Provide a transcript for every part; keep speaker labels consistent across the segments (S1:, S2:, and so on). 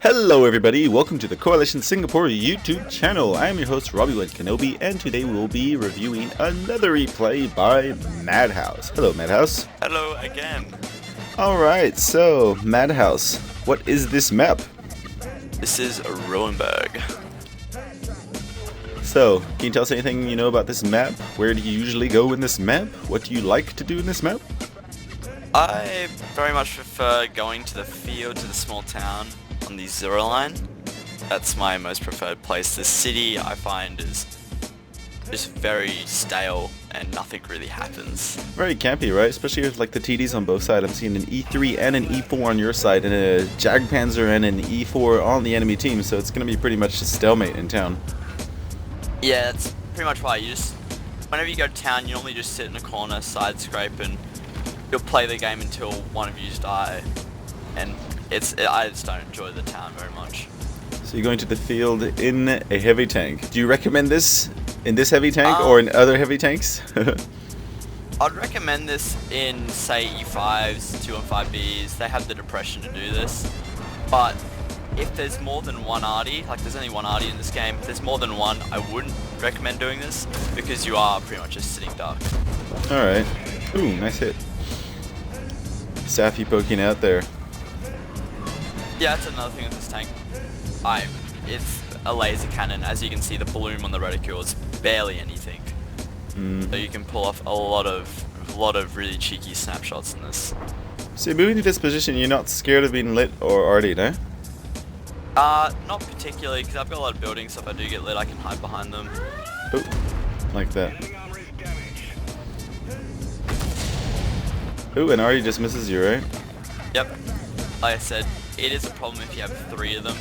S1: Hello everybody, welcome to the Coalition Singapore YouTube channel. I am your host Robbie Wed Kenobi, and today we will be reviewing another replay by Madhouse. Hello Madhouse.
S2: Hello again.
S1: Alright, so Madhouse, what is this map?
S2: This is Roenberg.
S1: So, can you tell us anything you know about this map? Where do you usually go in this map? What do you like to do in this map?
S2: I very much prefer going to the field, to the small town on the zero line. That's my most preferred place. The city I find is just very stale and nothing really happens.
S1: Very campy, right? Especially with like the TDs on both sides. I'm seeing an E3 and an E4 on your side, and a Jagdpanzer and an E4 on the enemy team, so it's going to be pretty much a stalemate in town.
S2: Yeah, that's pretty much why you just, whenever you go to town, you normally just sit in a corner, side scrape, and you'll play the game until one of you die. And I just don't enjoy the town very much.
S1: So you're going to the field in a heavy tank. Do you recommend this in this heavy tank or in other heavy tanks?
S2: I'd recommend this in, say, E5s, 215Bs. They have the depression to do this. But if there's more than one arty, like there's only one arty in this game, if there's more than one, I wouldn't recommend doing this because you are pretty much just sitting duck.
S1: Alright. Ooh, nice hit. Safi poking out there.
S2: Yeah, that's another thing with this tank. It's a laser cannon. As you can see, the bloom on the reticule is barely anything. So you can pull off a lot of really cheeky snapshots in this.
S1: So moving to this position, you're not scared of being lit or artied, eh?
S2: Not particularly, because I've got a lot of buildings, so if I do get lit, I can hide behind them.
S1: Oh, like that. Ooh, and Artie just misses you, right?
S2: Yep. Like I said, it is a problem if you have three of them,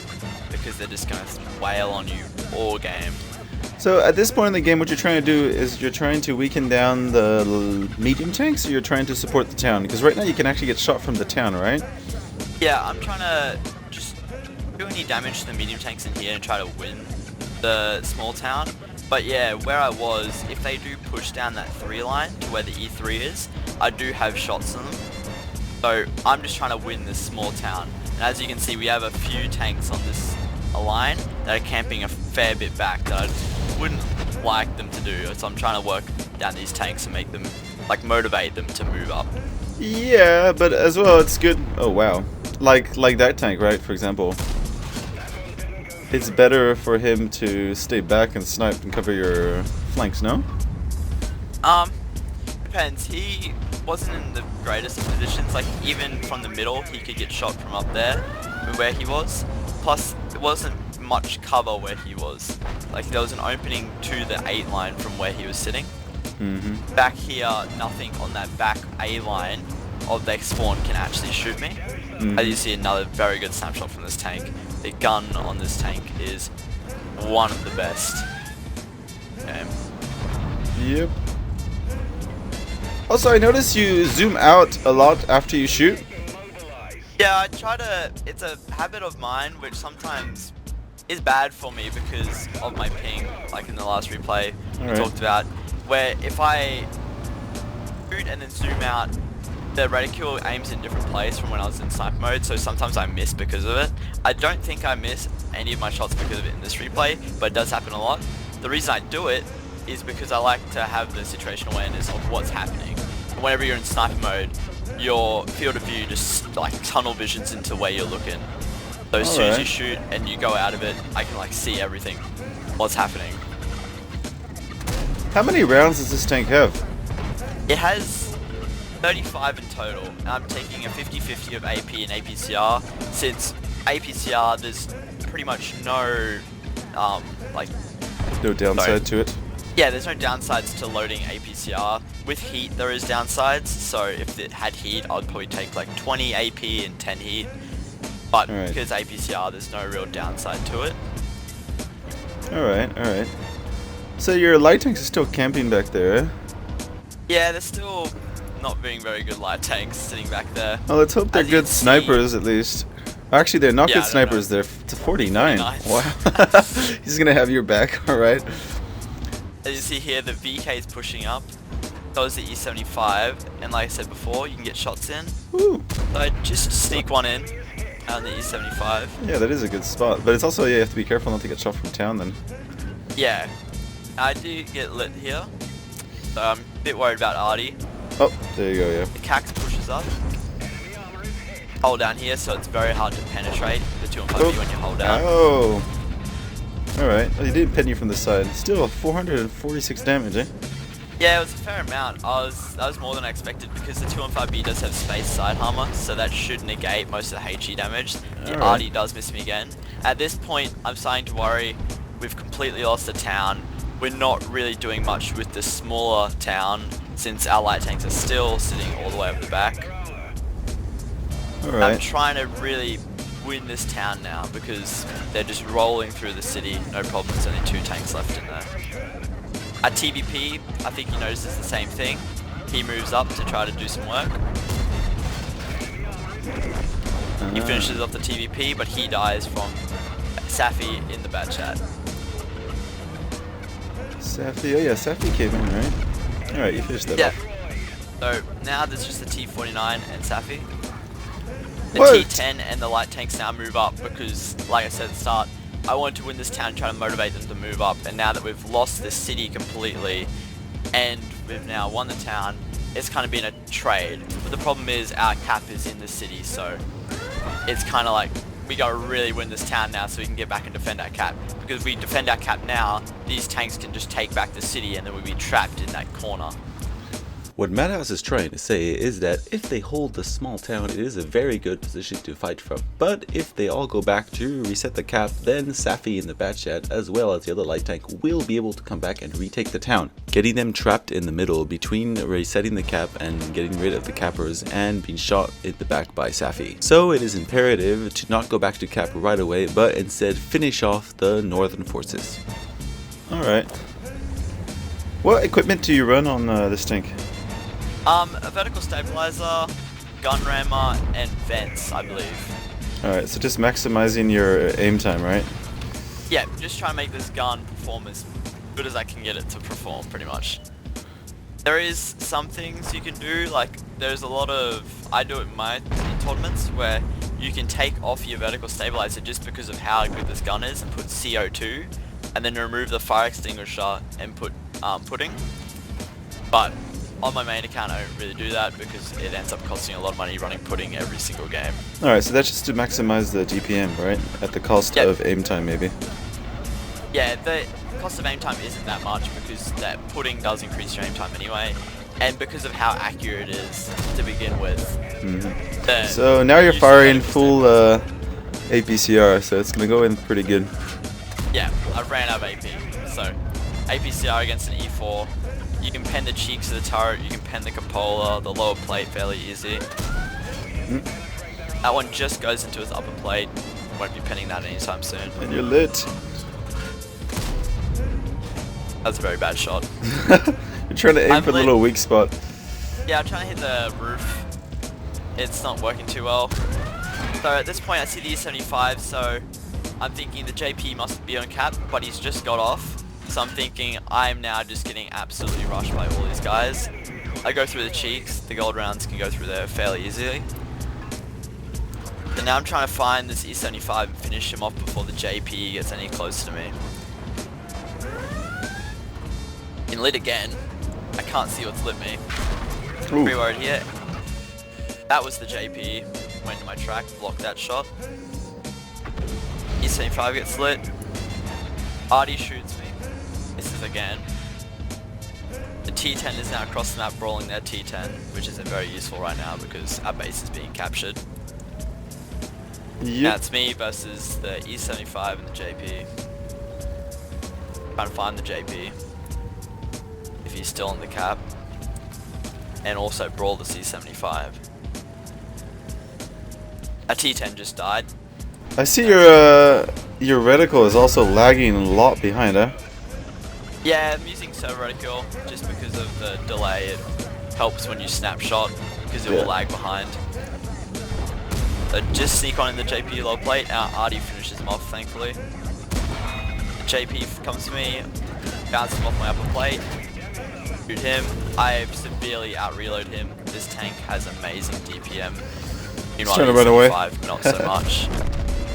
S2: because they're just going to wail on you all game.
S1: So at this point in the game, what you're trying to do is you're trying to weaken down the medium tanks, or you're trying to support the town? Because right now you can actually get shot from the town, right?
S2: Yeah, I'm trying to just do any damage to the medium tanks in here and try to win the small town. But yeah, where I was, if they do push down that 3 line to where the E3 is, I do have shots on them. So I'm just trying to win this small town. And as you can see, we have a few tanks on this line that are camping a fair bit back that I wouldn't like them to do. So I'm trying to work down these tanks and make them, like, motivate them to move up.
S1: Yeah, but as well, it's good. Oh wow, like that tank, right? For example, it's better for him to stay back and snipe and cover your flanks, no?
S2: Depends. He wasn't in the greatest of positions. Like, even from the middle, he could get shot from up there, where he was. Plus, it wasn't much cover where he was. Like, there was an opening to the 8 line from where he was sitting. Back here, nothing on that back A line of their spawn can actually shoot me. As you see, another very good snapshot from this tank. The gun on this tank is one of the best. Okay.
S1: Yep. Also, I noticed you zoom out a lot after you shoot.
S2: Yeah, I try to, it's a habit of mine which sometimes is bad for me because of my ping, like in the last replay we talked about, where if I shoot and then zoom out, the reticule aims in a different place from when I was in sniper mode, so sometimes I miss because of it. I don't think I miss any of my shots because of it in this replay, but it does happen a lot. The reason I do it is because I like to have the situational awareness of what's happening. Whenever you're in sniper mode, your field of view just like tunnel visions into where you're looking. So as soon as you shoot and you go out of it, I can like see everything, what's happening.
S1: How many rounds does this tank have?
S2: It has 35 in total, and I'm taking a 50-50 of AP and APCR, since APCR there's pretty much no
S1: No downside to it?
S2: Yeah, there's no downsides to loading APCR. With heat there is downsides, so if it had heat I'd probably take like 20 AP and 10 heat, but because APCR there's no real downside to it.
S1: Alright. So your light tanks are still camping back there, eh?
S2: Yeah, they're still not being very good light tanks sitting back there.
S1: Well, let's hope they're good snipers at least. Actually, they're not good snipers, they're to 49. Wow. He's gonna have your back, alright.
S2: As you see here, the VK is pushing up. So is the E75, and like I said before, you can get shots in.
S1: Ooh.
S2: So just sneak one in, on the E75.
S1: Yeah, that is a good spot. But it's also, yeah, you have to be careful not to get shot from town then.
S2: Yeah, I do get lit here, so I'm a bit worried about Artie.
S1: Oh, there you go, yeah.
S2: The Cax pushes up. Hold down here, so it's very hard to penetrate the 2 and 5B when you hold down.
S1: Oh! Alright, well, he did pin you from the side. Still 446 damage, eh?
S2: Yeah, it was a fair amount. That was more than I expected because the 2 and 5B does have space side armor, so that should negate most of the HE damage. The Artie does miss me again. At this point, I'm starting to worry. We've completely lost the town. We're not really doing much with the smaller town since our light tanks are still sitting all the way up the back.
S1: Alright.
S2: I'm trying to really win this town now because they're just rolling through the city, no problem. There's only 2 tanks left in there. At TVP, I think he notices the same thing. He moves up to try to do some work. He finishes off the TVP, but he dies from Safi in the bad chat.
S1: Safi, oh yeah, Safi came in, right? Alright, you finished that off.
S2: So now there's just the T49 and Safi. The
S1: What?
S2: T10 and the light tanks now move up because, like I said at the start, I wanted to win this town, trying to motivate them to move up, and now that we've lost this city completely, and we've now won the town, it's kind of been a trade. But the problem is our cap is in the city, so it's kind of like we gotta really win this town now so we can get back and defend our cap. Because if we defend our cap now, these tanks can just take back the city and then we'll be trapped in that corner.
S3: What Madhouse is trying to say is that if they hold the small town, it is a very good position to fight from. But if they all go back to reset the cap, then Safi in the Batchat, as well as the other light tank, will be able to come back and retake the town, getting them trapped in the middle between resetting the cap and getting rid of the cappers and being shot in the back by Safi. So it is imperative to not go back to cap right away, but instead finish off the northern forces.
S1: Alright. What equipment do you run on this tank?
S2: A vertical stabilizer, gun rammer, and vents, I believe.
S1: Alright, so just maximizing your aim time, right?
S2: Yeah, just trying to make this gun perform as good as I can get it to perform, pretty much. There is some things you can do, like there's a lot of, I do it in tournaments, where you can take off your vertical stabilizer just because of how good this gun is and put CO2, and then remove the fire extinguisher and put pudding. But on my main account, I don't really do that because it ends up costing a lot of money running pudding every single game.
S1: Alright, so that's just to maximize the GPM, right? At the cost of aim time, maybe?
S2: Yeah, the cost of aim time isn't that much because that pudding does increase your aim time anyway, and because of how accurate it is to begin with.
S1: Mm-hmm. So now you're firing full APCR, so it's going to go in pretty good.
S2: Yeah, I ran out of AP, so APCR against an E4. You can pen the cheeks of the turret, you can pen the cupola, the lower plate fairly easy. That one just goes into his upper plate. Won't be penning that anytime soon.
S1: And you're lit.
S2: That's a very bad shot.
S1: You're trying to aim for the little weak spot.
S2: Yeah, I'm trying to hit the roof. It's not working too well. So at this point I see the E75, so I'm thinking the JP must be on cap, but he's just got off. So I'm thinking I'm now just getting absolutely rushed by all these guys. I go through the cheeks, the gold rounds can go through there fairly easily. And now I'm trying to find this E75 and finish him off before the JP gets any closer to me. In lit again. I can't see what's lit me. Pretty worried here. That was the JP. Went to my track, blocked that shot. E75 gets lit. Artie shoots me. Misses again. The T10 is now across the map brawling their T10, which isn't very useful right now because our base is being captured. Now it's me versus the E75 and the JP. Trying to find the JP. If he's still on the cap. And also brawl the C75. A T10 just died.
S1: I see your reticle is also lagging a lot behind, huh?
S2: Yeah, I'm using servo reticle just because of the delay. It helps when you snapshot because it will lag behind. So just sneak on in the JP low plate. Our Artie finishes him off, thankfully. The JP comes to me, bounces him off my upper plate. Shoot him. I severely out-reload him. This tank has amazing DPM. Meanwhile,
S1: trying to run away.
S2: 5, not so much.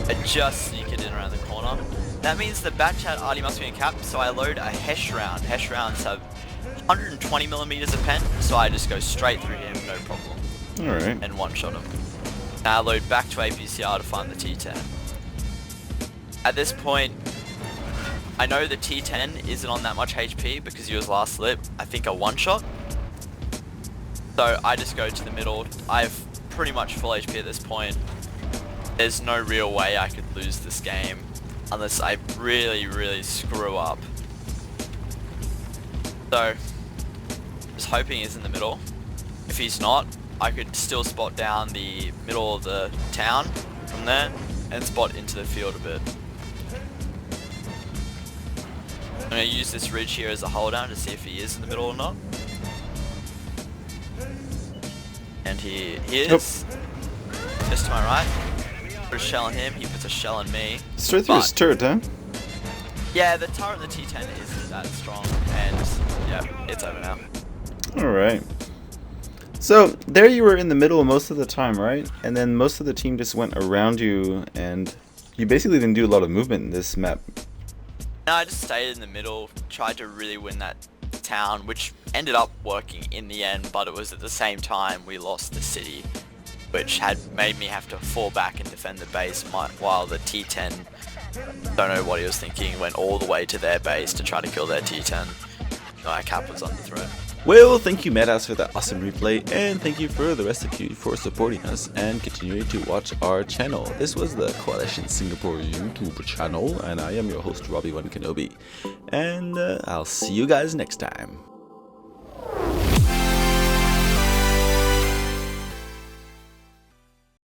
S2: I just sneak it in around the corner. That means the Batchat already must be in cap, so I load a Hesh round. Hesh rounds have 120mm of pen, so I just go straight through him, no problem.
S1: Alright.
S2: And one-shot him. Now I load back to APCR to find the T10. At this point, I know the T10 isn't on that much HP because he was last lit, I think a one-shot. So I just go to the middle. I have pretty much full HP at this point. There's no real way I could lose this game unless I really, really screw up. So, just hoping he's in the middle. If he's not, I could still spot down the middle of the town from there and spot into the field a bit. I'm going to use this ridge here as a hold down to see if he is in the middle or not. And he is. Just to my right. Put a shell on him, he puts a shell on me.
S1: Straight through his turret, huh?
S2: Yeah, the turret on the T10 isn't that strong, and yeah, it's over now.
S1: Alright. So, there you were in the middle most of the time, right? And then most of the team just went around you, and you basically didn't do a lot of movement in this map.
S2: No, I just stayed in the middle, tried to really win that town, which ended up working in the end, but it was at the same time we lost the city, which had made me have to fall back and defend the base while the T10, don't know what he was thinking, went all the way to their base to try to kill their T10. My cap was under threat.
S3: Well, thank you Madhouse for that awesome replay, and thank you for the rest of you for supporting us and continuing to watch our channel. This was the Coalition Singapore YouTube channel, and I am your host Robbie1Kenobi, and I'll see you guys next time.